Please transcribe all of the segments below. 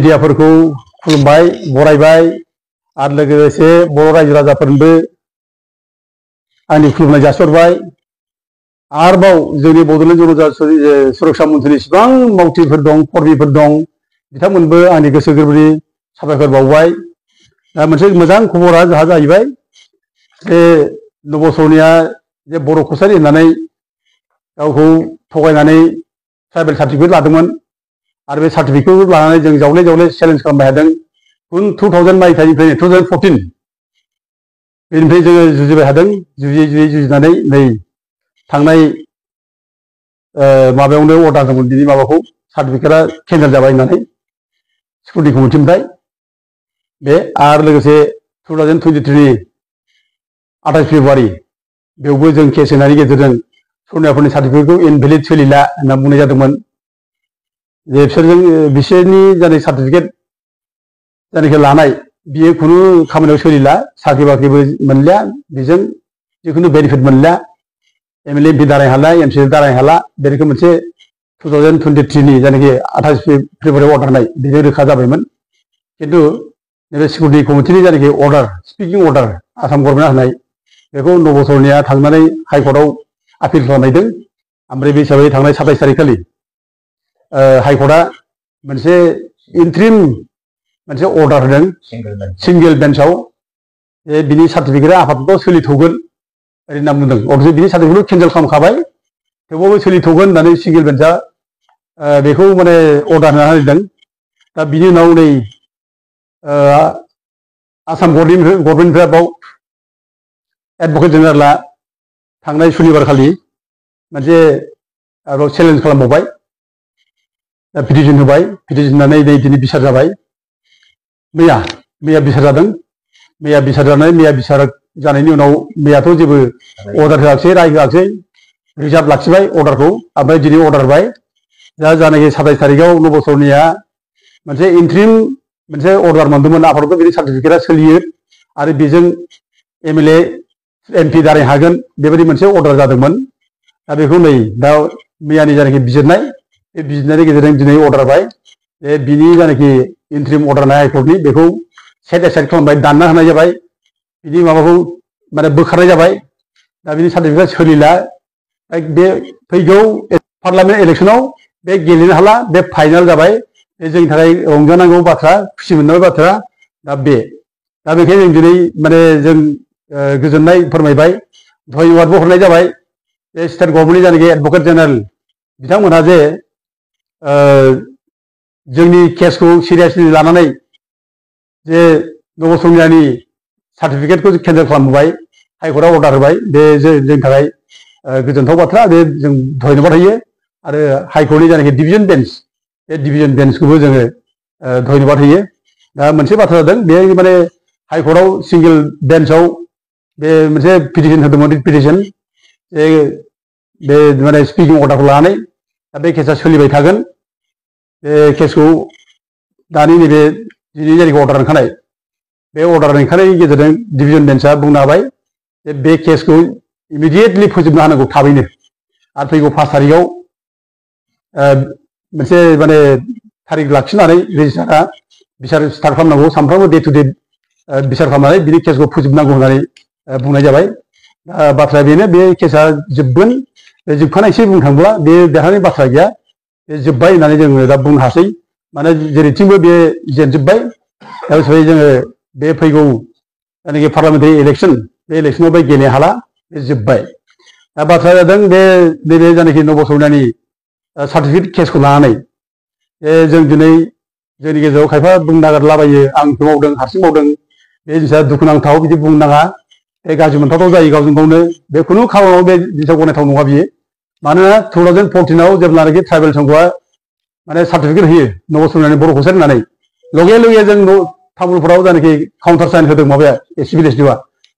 मिडियाफोरखौ खुलुमबाय बरायबाय आरो लोगोसे बर' रायजो राजाफोरनोबो आंनि खुलुमनाय जासिहरबाय। आरोबाव जोंनि बड'लेण्ड जनजाति सुरक्षा मन्थ्रिनि इसिबां मावथिफोर दं कर्मिफोर दं बिथांमोनबो आंनि गोसो गोरबोनि साबायखर बावबाय। दा मोनसे मोजां खबरा जोंहा जाहैबाय जे नबसरनिया जे बर' कसारि होननानै गावखौ थगायनानै ट्राइबेल सार्टिफिकेट लादोंमोन आरो बे सार्टिफिकेटखौ लानानै जों जावले जावले चेलेन्ज खालामबाय हादों। 2000 मायथाइनिफ्राय 2014 बेनिफ्राय जोङो जुजिबाय हादों। जुजिनानै नै थांनाय माबायावनो अर्डार दंमोन बिनि माबाखौ सार्टिफिकेटआ केन्सेल जाबाय होननानै स्कुटिनि कमिटिनिफ्राय बे आरो लोगोसे 2023 नि 28 फेब्रुवारि बेवबो जों केस होनायनि गेजेरजों सनियाफोरनि सार्टिफिकेटखौ इनभेलिड सोलिला होनना बुंनाय जादोंमोन। जे बिसोरनि जानाय सार्टिफिकेट जायनाखि लानाय बियो खुनु खामानियाव सोलिला, साख्रि बाख्रिबो मोनलिया, बेजों जिखुनु बेनिफिट मोनलिया, एमएलए एमपि दारायनो हाला, एमसि दारायनो हाला। बे रोखोम मोनसे 2023 नि जायनाखि 28 फेब्रुवारियाव अर्डार होनाय बेजों रोखा जाबायमोन। खिन्थु नैबे सिकिउरिटि कमिटिनि जायनाखि अर्डार स्पिकिं अर्डार आसाम गभर्नमेन्टआ होनाय बेखौ नबसरनिया थांनानै हाइकर्टआव आपिल खालामनायदों। ओमफ्राय बे हिसाबै थांनाय 27 थारिखखालि हाइकर्टआ मोनसे इन्ट्रिम मोनसे अर्डार होदों सिंगेल बेन्चआव जे बिनि सार्टिफिकेटआ आपातत सोलिथ'गोन ओरै होनना बुंदों। अबसे बिनि सार्टिफिकेटखौ केन्सेल खालामखाबाय थेवबाबो सोलिथ'गोन होननानै सिंगेल बेन्चआ बेखौ माने अर्डार होना होदों। दा बिनि उनाव नै आसाम गभर्नमेन्टनिफ्राय बाव एडभकेट जेनेरेलआ थांनाय सुनिबार खालि मोनसे आरोबाव चेलेन्ज खालामबावबाय, पिटिसन होबाय। पिटिसन होनानै नै दिनै बिसार जाबाय। मैया बिसार जादों। मैया बिसार जानायनि उनाव मैयाथ' जेबो अर्डार होआखिसै, राय होआखिसै, रिजार्भ लाखिबाय अर्डारखौ। ओमफ्राय दिनै अर्डार होबाय। दा जानाखि 27 थारिखआव नबसरनिया मोनसे इन्ट्रिम मोनसे अर्डार मोनदोंमोन आपातत बिनि सार्टिफिकेटआ सोलियो आरो बेजों एमएलए एमपि दारायनो हागोन बेबायदि मोनसे अर्डार जादोंमोन। दा बेखौ नै दा मैयानि जानाखि बिजिरनाय बे बिजिरनायनि गेजेरजों दिनै अर्डार होबाय जे बिनि जानाखि इन्ट्रिम अर्डार होनाय हाइकर्टनि बेखौ सेट एसाइड खालामबाय, दानना होनाय जाबाय, बिनि माबाखौ माने बोखारनाय जाबाय। दा बिनि सार्टिफिकेटआ सोलिला। बे फैगौ पार्लामेन्ट इलेक्सनाव बे गेलेनो हाला, बे फाइनाल जाबाय। बे जोंनि थाखाय रंजानांगौ बाथ्रा, खुसि मोननांगौ बाथ्रा। दा बेखायनो जों दिनै माने जों गोजोननाय फोरमायबाय, धन्यबादबो हरनाय जाबाय बे स्टेट गभर्नमेन्टनि जायनाखि एडभकेट जेनेरेल बिथांमोनहा जे जोंनि केसखौ सिरियासलि लानानै जे नबसरनियानि सार्टिफिकेटखौ केन्सेल खालामबाय, हाइकर्टआव अर्डार होबाय। बे जोंनि थाखाय गोजोनथाव बाथ्रा। बे जों धन्यबाद होयो आरो हाइकर्टनि जायनाखि डिभिजन बेन्च बे डिभिजन बेन्चखौबो जोङो धन्यबाद होयो। दा मोनसे बाथ्रा जादों बे माने हाइकर्टआव सिंगेल बेन्चआव बे मोनसे पिटिसन होदोंमोन, पिटिसन बे माने स्पिकिं अर्डारखौ लानानै। दा बे केसा सोलिबाय थागोन। बे केसखौ दानि नैबे दिनै जायनाखि अर्डार ओंखारनाय बे अर्डार ओंखारनायनि गेजेरजों डिभिजन बेन्चआ बुंनो हाबाय जे बे केसखौ इमिडियेटलि फोजोबनो हानांगौ थाबैनो। आरो फैगौ 5 थारिखआव मोनसे माने थारिख लाखिनानै रेजिस्ट्रारआ बिसार स्टार्ट खालामनांगौ, सानफ्रामबो डे टु डे बिसार खालामनानै बिनि केसखौ फोजोबनांगौ होननानै बुंनाय जाबाय। दा बाथ्राया बेनो, बे केसा जोबगोन। बे जोबखानायसै बुंनो थांब्ला बे देरहानाय बाथ्रा गैया, बे जोब्बाय होननानै जोङो दा बुंनो हासै। माने जेरैथिंबो बे जेनजोब्बाय। दा हिसाबै जोङो बे फैगौ जायनाखि पार्लामेन्टारि इलेक्सन बे इलेक्सनाव बे गेलेनो हाला, बे जोब्बाय। दा बाथ्राया जादों बे नैबे जायनाखि नबसरनियानि सार्टिफिकेट केसखौ लानानै जों दिनै जोंनि गेजेराव खायफा बुंनो नागिरलाबायो आंखौ मावदों, हारसिं मावदों। बे जिनिसा दुखुनांथाव, बिदि बुंनो नाङा। बे गाज्रि मोनथावथाव जायो गावजों गावनो। बे खुनु खामानियाव बे जिनिसा गनायथाव नङा बियो। मानोना 2014 जेब्लानाखि ट्राइबेल संघआ माने सार्टिफिकेट होयो नबसरनियानि बर' कसारि होननानै, लगे लगे जों तामुलपुराव जायनाखि काउन्टार साइन होदों माबाया सिभिल एसडिअआ,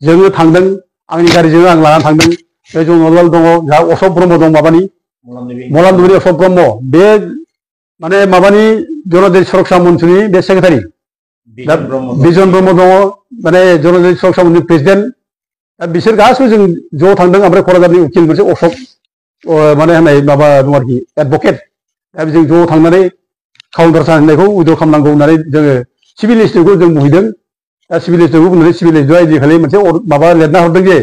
जोङो थांदों, आंनि गारिजों आं लानानै थांदों। बे जनरलाल दङ, जोंहा अशक ब्रह्म दं, माबानि मलानदुबिनि अशक ब्रह्म, बे माने माबानि जनजाति सुरक्षा मन्थ्रिनि बे सेक्रेटारि बिजन ब्रह्म दङ, माने जनजाति सुरक्षा मन्थ्रिनि प्रेसिडेन्ट। दा बिसोर गासिबो जों ज' थांदों। ओमफ्राय क'क्राझारनि उकिल मोनसे अशक माने होननाय माबा दं आरोखि, एडभकेट। दा जों ज' थांनानै काउन्टार साइन होननायखौ उइद्र खालामनांगौ होननानै जोङो सिभिल एसटिखौ जों बुहैदों दा सिभिल एसटिखौ बुंनानै सिभिल एसटिआ आजिखालि मोनसे माबा लिरना हरदों जे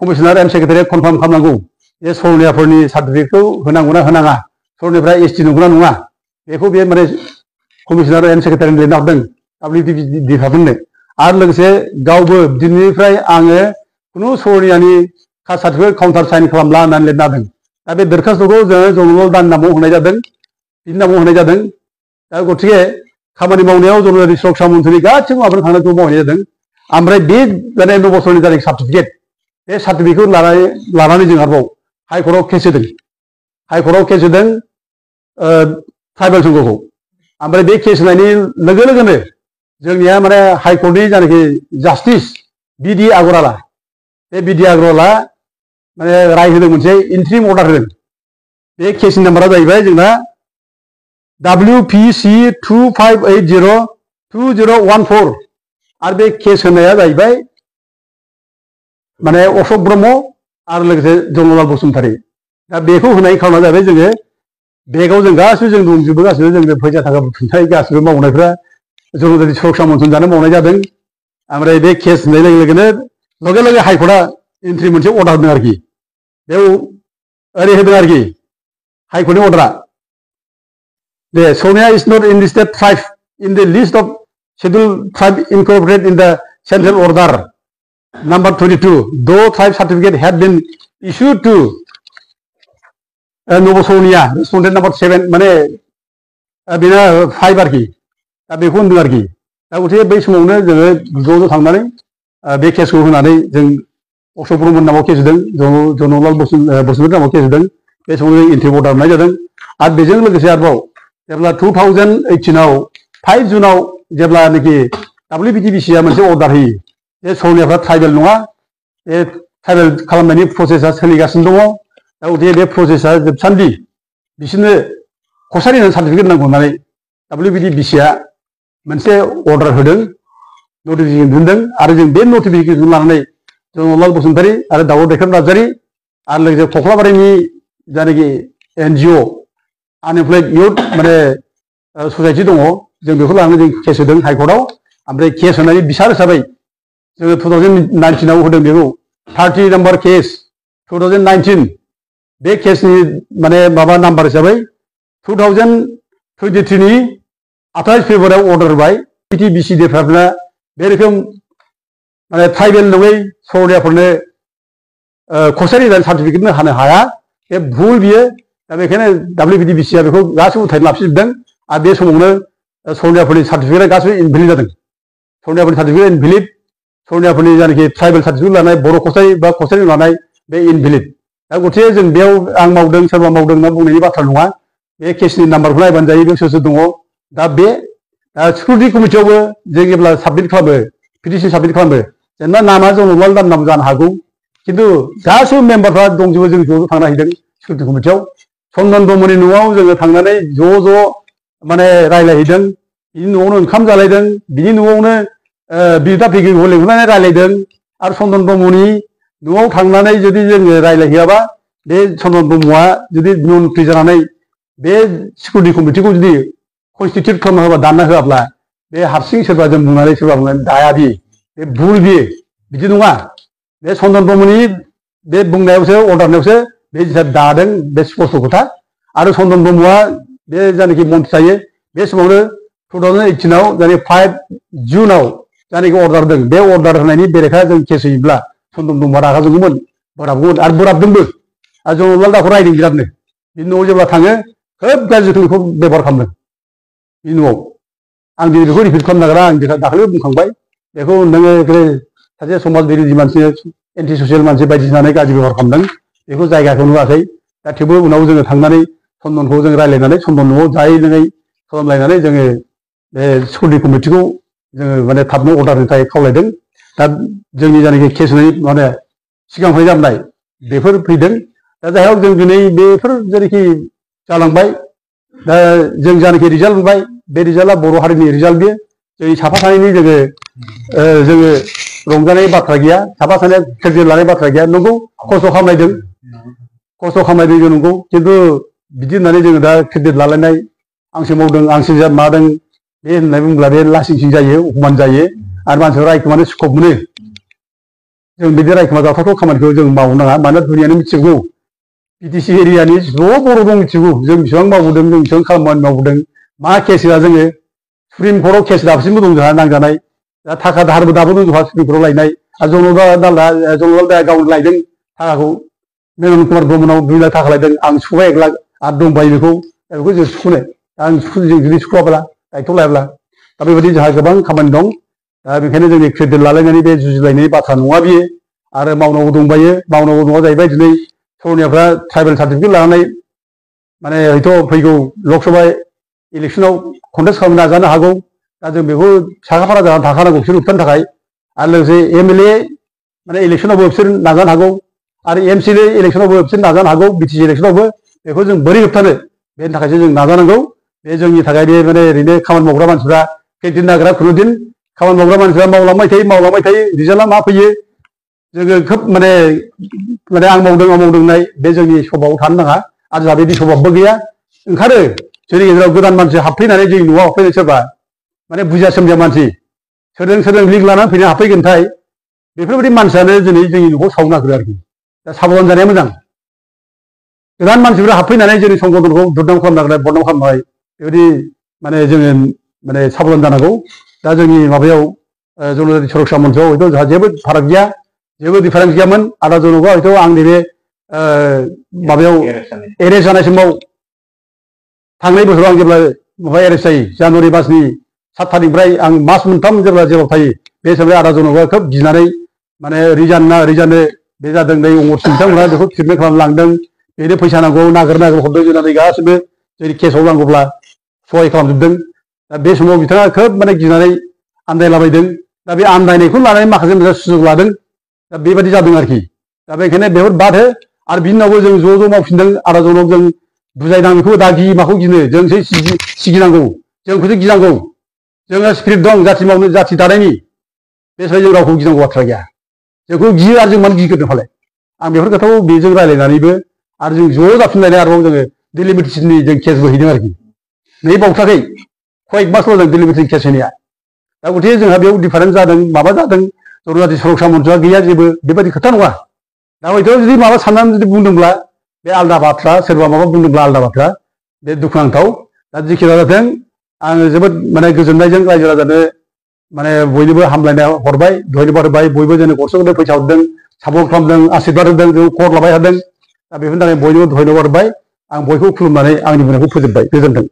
कमिशनार एम सेक्रेटारिया कनफार्म खालामनांगौ जे सरनियाफोरनि सार्टिफिकेटखौ होनांगौना होनाङा सरनियाफ्रा एसटि नंगौना नङा बेखौ बे माने कमिशनार एम सेक्रेटारिनो लिरना हरदों WD डिपार्टमेन्टनो आरो लोगोसे गावबो दिनैनिफ्राय आङो खुनु सरनियानि कास्ट सार्टिफिकेट काउन्टार साइन खालामला होननानै लिरना होदों दा बे दरखास्तखौ जोङो जनरल दान नामाव होनाय जादों बिनि नामाव होनाय जादों दा गतिके खामानि मावनायाव जनरल सुरक्षा मन्थ्रिनि गासैबो माबाफोर थांनायखौ मावनाय जादों ओमफ्राय बे माने 9 बोसोरनि जानाय सार्टिफिकेट बे सार्टिफिकेटखौ लानानै जों आरोबाव हाइकर्टआव केस होदों ट्राइबेल संघखौ ओमफ्राय बे केस होनायनि लोगो लोगोनो जोंनिया माने हाइकर्टनि जानाखि जास्टिस बिडि आगरवाला बे बिडि आगरवाला माने राय होदों मोनसे इन्ट्रिम अर्डार होदों बे केसनि नाम्बारा जाहैबाय जोंना WPC 25802014 आरो बे केस होनाया जाहैबाय माने अशोक ब्रह्म आरो लोगोसे जनरलाल बसुमतारी दा बेखौ होनाय खारना जाहैबाय जोङो बेगाव जों गासिबो जों दंजोबो गासिबो जों फैसा थाखा बुथुमनाय गासिबो मावनायफ्रा जनरल सुरक्षा मन्थ्रि जानो मावनाय जादों ओमफ्राय बे केस होनाय लोगो लोगोनो लगे लगे हाइकर्टआ एन्ट्रि मोनसे अर्डार होदों आरोखि बेयाव ओरै होदों आरोखि हाइकर्टनि अर्डारा the Sonia is not enlisted tribe in the list of schedule tribe incorporated in the central order number 22 दो tribe certificate had been issued to नभ सोनिया रेस्पन्डेंट नम्बर 7 माने बेना 5 आरोखि दा बेखौ होनदों आरोखि दा गतिके बै समावनो जोङो ज' थांनानै बे केसखौ होनानै जों अशोक ब्रह्मनि नामाव केस होदों जनरलाल बसुमतारी नामाव केस होदों बे समाव जों एन्ट्रि अर्डार होनाय जादों आरो बेजों लोगोसे आरोबाव जेब्ला 2018 5 जुनाव जेब्लानाखि WPTBCआ मोनसे अर्डार होयो बे सौनियाफ्रा ट्राइबेल नङा बे ट्राइबेल खालामनायनि प्रसेसा सोलिगासिनो दङ दा गतिके बे प्रसेसा जोबसान्दि बिसोरनो कसारि सार्टिफिकेट नांगौ होननानै WPTBCआ मोनसे अर्डार होदों नटिफिकेसन दिहुनदों आरो जों बे नटिफिकेसन लानानै जनरलाल बसुमतारी आरो दाउद दैखाम नार्जारी आरो लोगोसे कख्लाबारिनि जायनाखि NGO आनएमप्लयड इयुथ माने ससाइटि दङ जों बेखौ लानानै जों केस होदों हाइकर्टआव ओमफ्राय केस होनायनि बिसार हिसाबै जोङो 2019 होदों बेखौ 30 नम्बर केस 2019 बे केसनि माने माबा नाम्बार हिसाबै 2023 नि 28 फेब्रुवारियाव अर्डार होबाय PTBC डिपार्टमेन्टआ बे रोखोम माने ट्राइबेल नङै सौरियाफोरनो कसारि सार्टिफिकेट होनो हाया बे भुल बियो दा बेखायनो WPTBCआ बेखौ गासिबो उथायनो लाफिनजोबदों आरो बे समावनो सौरियाफोरनि सार्टिफिकेटआ गासिबो इनभेलिड जादों सौरियाफोरनि सार्टिफिकेट इनभेलिड सौरियाफोरनि जायनाखि ट्राइबेल सार्टिफिकेट लानाय बर' कसारि बा कसारि लानाय बे इनभेलिड दा गतिके जों बेयाव आं मावदों सोरबा मावदों होनना बुंनायनि बाथ्रा नङा बे केसनि नाम्बारखौ नायबानो जायो बेयाव सोर सोर दङ दा बे सिकिउरिटि कमिटियावबो जों जेब्ला साबमिट खालामो पिटिसन साबमिट खालामो जेनेबा नामा जनरलाल दान नाम जानो हागौ खिन्थु गासैबो मेम्बारफ्रा दंजोबो जों ज' थांनो हैदों सिकिउरिटि कमिटियाव चन्दन ब्रह्मनि न'आव जोङो थांनानै ज' माने रायलायहैदों बिनि न'आवनो ओंखाम जालायदों बिनि न'आवनो बिदा बिगिखौ लेंहरनानै रायलायदों आरो चन्दन ब्रह्मनि न'आव थांनानै जुदि जोङो रायलायहैयाबा बे चन्दन ब्रह्मआ जुदि नन फ्रि जानानै बे सिकिउरिटि कमिटिखौ जुदि कनस्टिटिउट खालामना होबा दानना होआब्ला बे हारसिं सोरबा जों बुंनानै सोरबा बुंनानै दाया बियो बे भुल बियो बिदि नङा बे चन्दन ब्रह्मनि बे बुंनायावसो अर्डारनायावसो बे दादों बे स्पष्ट खोथा आरो चन्दन ब्रह्मआ बे जायनाखि मन्थ्रि जायो बे समावनो 2018 आव जायनाखि 5 जुनाव जायनाखि अर्डार होदों बे अर्डार होनायनि बेरेखा जों केस होयोब्ला चन्दन ब्रह्मआ रागा जोंगौमोन बोराबगौमोन आरो बोराबदोंबो आरो जनरलाल दाखौ रायदों बिरादनो बिनि न'आव जेब्ला थाङो खोब गाज्रि रोखोमखौ बेबहार खालामदों बिनि न'आव आं दिनै बेखौ रिपिट खालामनो नागिरा आं दाखालिबो बुंखांबाय बेखौ नोङो सासे समाज बिरोधि मानसि एन्टि ससियेल मानसि बायदिसिना गाज्रि बेबहार खालामदों बेखौ जायगाखौ नुवाखै दा थेवबो उनाव जोङो थांनानै चन्दनखौ जों रायलायनानै चन्दन न'आव जायै लोङै खालामलायनानै जोङो बे सिकिउरिटि कमिटिखौ जोङो माने थाबनो अर्डार होनो थाखाय खावलायदों दा जोंनि जायनाखि केस होनाय माने सिगांनिफ्राय जाबोनाय बेफोर फैदों दा जाय हक जों दिनै बेफोर जेरैखि जालांबाय दा जों जायनाखि रिजाल्ट मोनबाय बे रिजाल्टआ बर' हारिनि रिजाल्ट बियो जोंनि साफा सानैनि जोङो रंजानाय बाथ्रा गैया साफा सानैया खेरजे लानाय बाथ्रा गैया नंगौ खस्थ' खालामनायदों जों नंगौ खिन्थु बिदि होननानै जोङो दा क्रेडिट लालायनाय आंसो मावदों आंसो मादों बे होननानै बुङोब्ला बे लासिंसिं जायो अपमान जायो आरो मानसिफ्रा रायखोमानो स्कप मोनो जों बिदि रायखोमा जाथावथाव खामानिखौ जों मावनो नाङा मानोना दुनियानो मिथिगौ बिटिसि एरियानि ज' बर' दं मिथिगौ जों बेसेबां मावबोदों जों बेसेबां खामानि मावबोदों मा केस होआ जोङो सुप्रिम कर्टआव केस दाबसिमबो दं जोंहा नांजानाय दा थाखा दाहारबो दाबो दं जोंहा सुप्रिम कर्टआव लायनाय आरो जनरल दाया गावनो लायदों थाखाखौ मिलन कुमार ब्रह्मनाव 2 लाख थाखा लायदों आं सुख'बाय 1 लाख आरो दंबायो बेखौ जों सुख'नो आं जुदि सुख'आब्ला दायथ' लायाब्ला दा बेबायदि जोंहा गोबां खामानि दं दा बेखायनो जोंनि क्रेडिट लालायनानै बे जुजिलायनायनि बाथ्रा नङा बियो आरो मावनांगौ दंबायो मावनांगौ नङा जाहैबाय दिनै सरनियाफ्रा ट्राइबेल सार्टिफिकेट लानानै माने हयथ' फैगौ लकसभा इलेक्सनाव कन्टेस्ट खालामनो नाजानो हागौ दा जों बेखौ साखाफारा जानानै थाखानांगौ बिसोर होबथानो थाखाय आरो लोगोसे MLA माने इलेक्सनावबो बिसोर नाजानो हागौ आरो MCLA इलेक्सनावबो बिसोर नाजानो हागौ BTC इलेक्सनावबो बेखौ जों बोरै होबथानो बेनि थाखायसो जों नाजानांगौ बे जोंनि थाखाय बे माने ओरैनो खामानि मावग्रा मानसिफ्रा केन्टिन नागिरा खुनुदिन खामानि मावग्रा मानसिफ्रा मावलांबाय थायो रिजाल्टआ मा फैयो जोङो खोब माने आं मावदों होननाय बे जोंनि स्वभाबआव थानो नाङा आरो जोंहा बिदि स्वभाबबो गैया ओंखारो जोंनि गेजेराव गोदान मानसि हाबफैनानै जोंनि न'आव हाबफैनाय सोरबा माने बुजिया सोमजिया मानसि सोरजों लिंक लानानै फैनो हाबफैगोनथाय बेफोरबायदि मानसियानो दिनै जोंनि न'खौ सावनो नागिरो आरोखि दा साबधान जानाया मोजां गोदान मानसिफ्रा हाबफैनानै जोंनि संगठनखौ दुरनाम खालामनो नागिरनाय बदनाम खालामनाय बेबायदि माने जोङो माने साबधान जानांगौ दा जोंनि माबायाव जनजाति सुरक्षा मन्चआव हयथ' जोंहा जेबो फाराग गैया जेबो डिफारेन्स गैयामोन आदा जनकआ हयथ' आंनि बे माबायाव एरेस्ट जानाय समाव थांनाय बोसोराव आं जेब्ला माबा एरेस्ट जायो जानुवारि मासनि 7 थारिखनिफ्राय आं मास मोनथाम जेब्ला जेराव थायो बे हिसाबै आदा जनकआ खोब गिनानै माने रिजानो बे जादों नै अंगरसिं बिथांमोनहा बेखौ ट्रिटमेन्ट खालामनो लांदों बेनो फैसा नांगौ नागिर हरदों जोंना गासिबो जोंनि केसआव नांगौब्ला सहाय खालामजोबदों दा बे समाव बिथाङा खोब माने गिनानै आन्दायलाबायदों दा बे आन्दायनायखौ लानानै माखासे मानसिया सुजुग लादों दा बेबायदि जादों आरोखि दा बेखायनो बेफोर बाद हो आरो बिनि उनावबो जों ज' मावफिनदों आदा जनक जों बुजायनां बेखौ दा गि माखौ गिनो जोंसो सिगिनांगौ जोंखौसो गिनांगौ जोंहा स्पिरिट दं जाथि मावनो जाथि दानायनि बे समाव जों रावखौ गिनांगौ बाथ्रा गैया जोंखौ गियो आरो जों मानो गिगोन फालाय आं बेफोर खोथाखौ बेजों रायज्लायनानैबो आरो जों ज' जाफिनलायनाय आरोबाव जोङो डिलिमिटेसननि जों केसबो हैदों आरोखि नै बावथाखै कयेक मासल' जों डिलिमिटेसन केस होनाया दा गथिखे जोंहा बेयाव डिफारेन्स जादों माबा जादों जनजाति सुरक्षा मन्चआ गैया जेबो बेबायदि खोथा नङा दा हयथ' जुदि माबा साननानै जुदि बुंदोंब्ला बे आलदा बाथ्रा सोरबा माबा बुंदोंब्ला आलदा बाथ्रा बे दुखुनांथाव दा जेखि जाथों आङो जोबोद माने गोजोननायजों रायजो राजानो माने बयनोबो हामलायनाय हरबाय धन्यबाद होबाय बयबो जोंनो गरसे गरनै फैसा हरदों सापर्ट खालामदों आशीर्बाद होदों जों खबर लाबाय थादों दा बेफोरनि थाखाय बयनोबो धन्यबाद होबाय आं बयखौ खुलुमनानै आंनि बुंनायखौ फोजोबबाय गोजोन्थों।